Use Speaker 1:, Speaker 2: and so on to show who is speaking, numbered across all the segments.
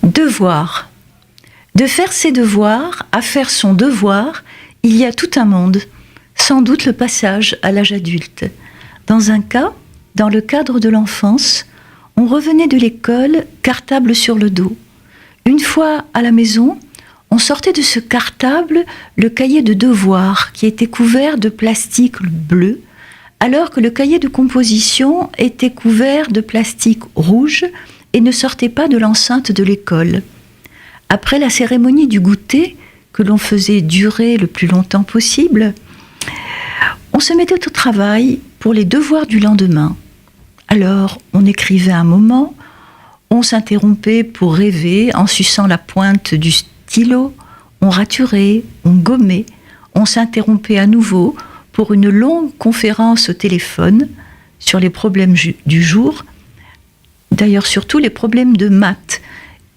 Speaker 1: Devoir. De faire ses devoirs à faire son devoir, il y a tout un monde, sans doute le passage à l'âge adulte. Dans un cas, dans le cadre de l'enfance, on revenait de l'école, cartable sur le dos. Une fois à la maison, on sortait de ce cartable le cahier de devoirs qui était couvert de plastique bleu, alors que le cahier de composition était couvert de plastique rouge et ne sortait pas de l'enceinte de l'école. Après la cérémonie du goûter, que l'on faisait durer le plus longtemps possible, on se mettait au travail pour les devoirs du lendemain. Alors, on écrivait un moment, on s'interrompait pour rêver en suçant la pointe du stylo, on raturait, on gommait, on s'interrompait à nouveau pour une longue conférence au téléphone sur les problèmes du jour, d'ailleurs surtout les problèmes de maths,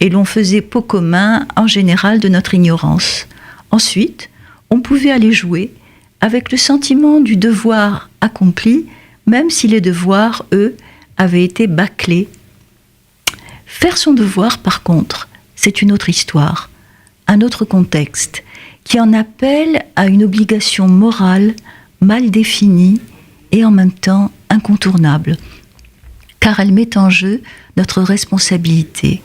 Speaker 1: et l'on faisait pot commun en général de notre ignorance. Ensuite, on pouvait aller jouer avec le sentiment du devoir accompli, même si les devoirs, eux, avaient été bâclés. Faire son devoir, par contre, c'est une autre histoire, un autre contexte, qui en appelle à une obligation morale mal définie et en même temps incontournable, car elle met en jeu notre responsabilité.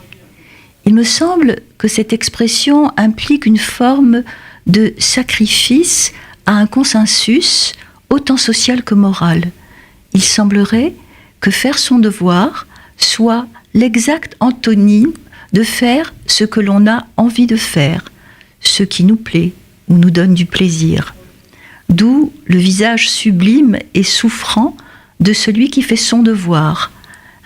Speaker 1: Il me semble que cette expression implique une forme de sacrifice à un consensus autant social que moral. Il semblerait que faire son devoir soit l'exact antonyme de faire ce que l'on a envie de faire, ce qui nous plaît ou nous donne du plaisir. D'où le visage sublime et souffrant de celui qui fait son devoir.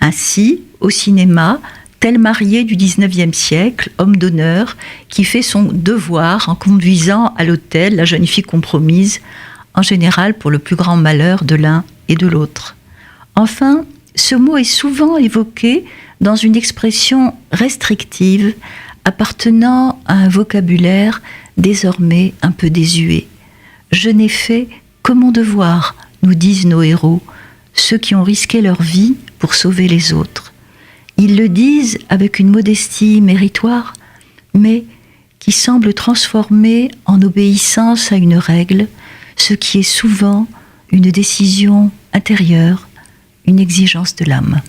Speaker 1: Ainsi, au cinéma, tel marié du XIXe siècle, homme d'honneur, qui fait son devoir en conduisant à l'hôtel la jeune fille compromise, en général pour le plus grand malheur de l'un et de l'autre. Enfin, ce mot est souvent évoqué dans une expression restrictive appartenant à un vocabulaire désormais un peu désuet. « Je n'ai fait que mon devoir », nous disent nos héros, ceux qui ont risqué leur vie pour sauver les autres. Ils le disent avec une modestie méritoire, mais qui semble transformer en obéissance à une règle, ce qui est souvent une décision intérieure, une exigence de l'âme.